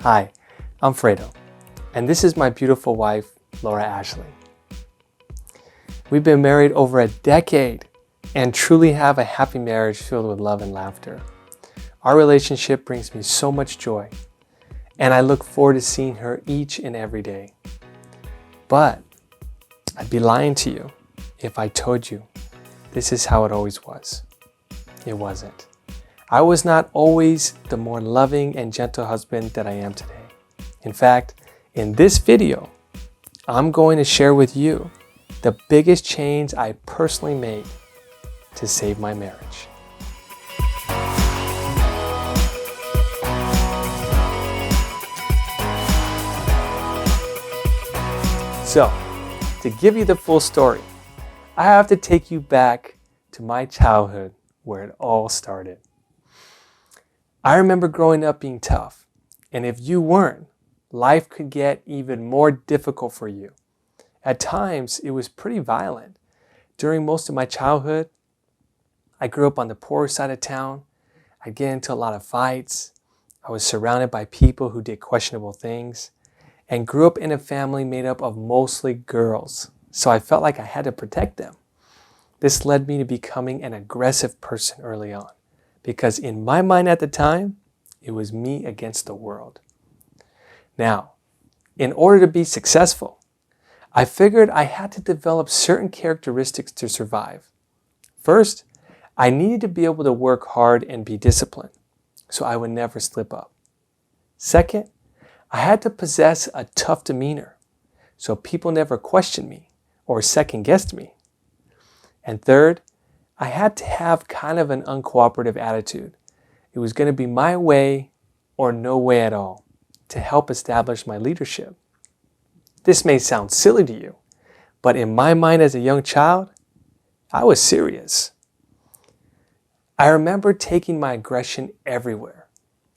Hi, I'm Fredo, and this is my beautiful wife, Laura Ashley. We've been married over a decade and truly have a happy marriage filled with love and laughter. Our relationship brings me so much joy, and I look forward to seeing her each and every day. But I'd be lying to you if I told you this is how it always was. It wasn't. I was not always the more loving and gentle husband that I am today. In fact, in this video, I'm going to share with you the biggest change I personally made to save my marriage. So, to give you the full story, I have to take you back to my childhood where it all started. I remember growing up being tough, and if you weren't, life could get even more difficult for you. At times, it was pretty violent. During most of my childhood, I grew up on the poorer side of town. I'd get into a lot of fights. I was surrounded by people who did questionable things, and grew up in a family made up of mostly girls, so I felt like I had to protect them. This led me to becoming an aggressive person early on, because in my mind at the time, it was me against the world. Now, in order to be successful, I figured I had to develop certain characteristics to survive. First, I needed to be able to work hard and be disciplined, so I would never slip up. Second, I had to possess a tough demeanor, so people never questioned me or second-guessed me. And third, I had to have kind of an uncooperative attitude. It was going to be my way or no way at all to help establish my leadership. This may sound silly to you, but in my mind as a young child, I was serious. I remember taking my aggression everywhere,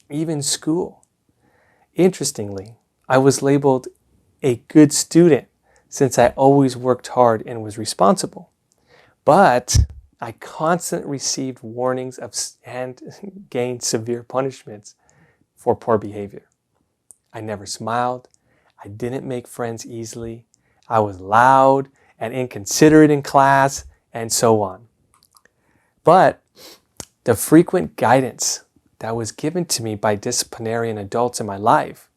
even school. Interestingly, I was labeled a good student since I always worked hard and was responsible. But I constantly received warnings and gained severe punishments for poor behavior. I never smiled. I didn't make friends easily. I was loud and inconsiderate in class, and so on. But the frequent guidance that was given to me by disciplinarian adults in my life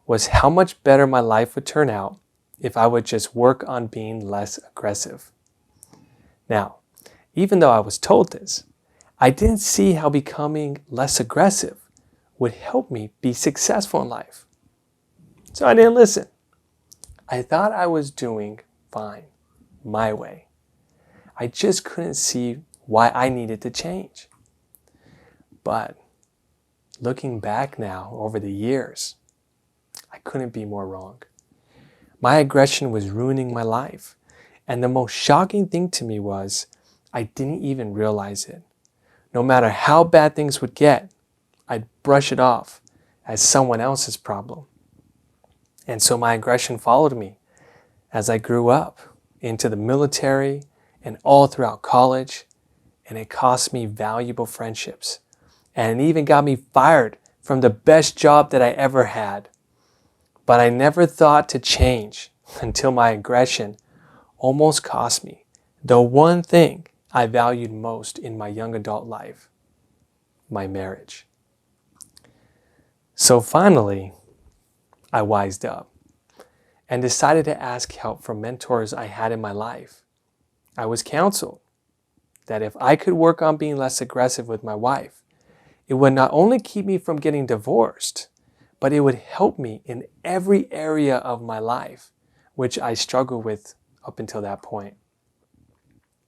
was how much better my life would turn out if I would just work on being less aggressive. Now, even though I was told this, I didn't see how becoming less aggressive would help me be successful in life. So I didn't listen. I thought I was doing fine, my way. I just couldn't see why I needed to change. But looking back now over the years, I couldn't be more wrong. My aggression was ruining my life. And the most shocking thing to me was I didn't even realize it. No matter how bad things would get, I'd brush it off as someone else's problem. And so my aggression followed me as I grew up into the military and all throughout college, and it cost me valuable friendships. And it even got me fired from the best job that I ever had. But I never thought to change until my aggression almost cost me the one thing I valued most in my young adult life, my marriage. So finally, I wised up and decided to ask help from mentors I had in my life. I was counseled that if I could work on being less aggressive with my wife, it would not only keep me from getting divorced, but it would help me in every area of my life, which I struggled with up until that point.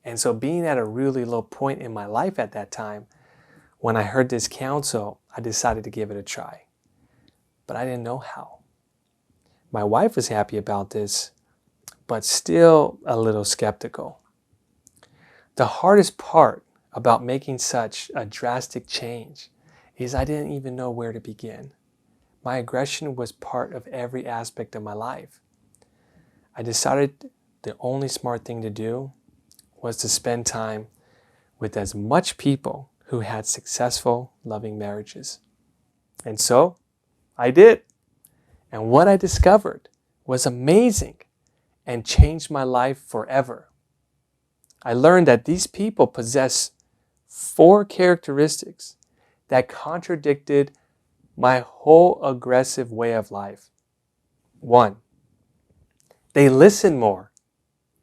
And so being at a really low point in my life at that time, when I heard this counsel, I decided to give it a try. But I didn't know how. My wife was happy about this, but still a little skeptical. The hardest part about making such a drastic change is I didn't even know where to begin. My aggression was part of every aspect of my life. I decided the only smart thing to do was to spend time with as much people who had successful, loving marriages. And so I did. And what I discovered was amazing and changed my life forever. I learned that these people possess 4 characteristics that contradicted my whole aggressive way of life. 1, they listened more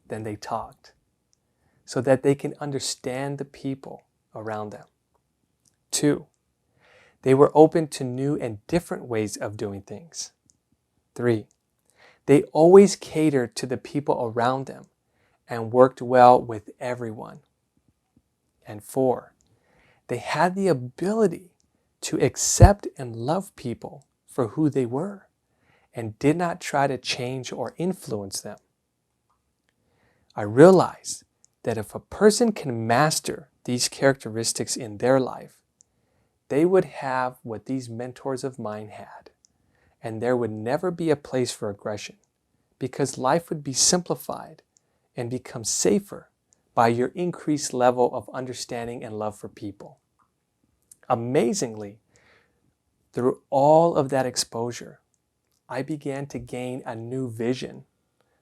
than they talked so that they can understand the people around them. 2, they were open to new and different ways of doing things. 3, they always catered to the people around them and worked well with everyone. And 4, they had the ability to accept and love people for who they were and did not try to change or influence them. I realized that if a person can master these characteristics in their life, they would have what these mentors of mine had, and there would never be a place for aggression because life would be simplified and become safer by your increased level of understanding and love for people. Amazingly, through all of that exposure, I began to gain a new vision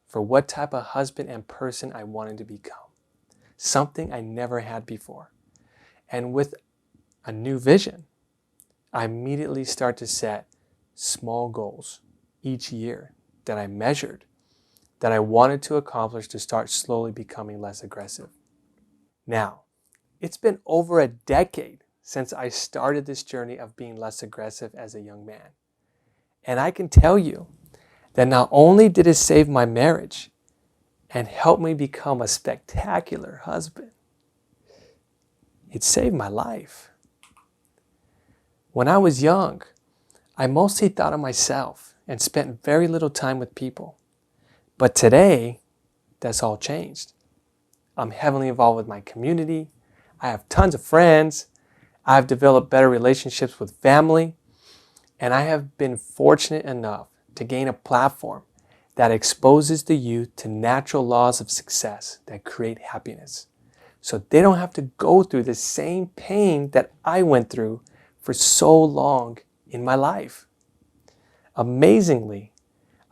for what type of husband and person I wanted to become, something I never had before. And with a new vision, I immediately start to set small goals each year that I measured, that I wanted to accomplish to start slowly becoming less aggressive. Now, it's been over a decade since I started this journey of being less aggressive as a young man. And I can tell you that not only did it save my marriage and help me become a spectacular husband, it saved my life. When I was young, I mostly thought of myself and spent very little time with people. But today, that's all changed. I'm heavily involved with my community. I have tons of friends. I've developed better relationships with family. And I have been fortunate enough to gain a platform that exposes the youth to natural laws of success that create happiness, so they don't have to go through the same pain that I went through for so long in my life. Amazingly,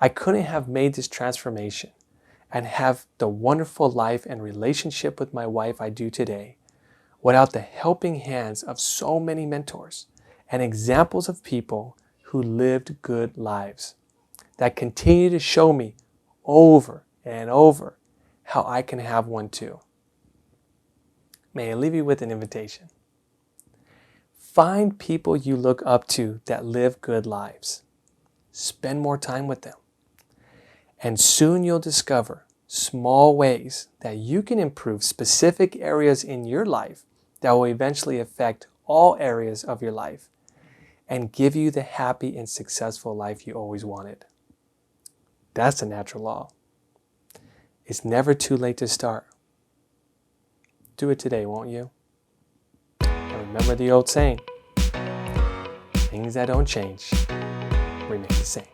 I couldn't have made this transformation and have the wonderful life and relationship with my wife I do today without the helping hands of so many mentors and examples of people who lived good lives that continue to show me over and over how I can have one too. May I leave you with an invitation. Find people you look up to that live good lives. Spend more time with them. And soon you'll discover small ways that you can improve specific areas in your life that will eventually affect all areas of your life and give you the happy and successful life you always wanted. That's the natural law. It's never too late to start. Do it today, won't you? And remember the old saying, things that don't change remain the same.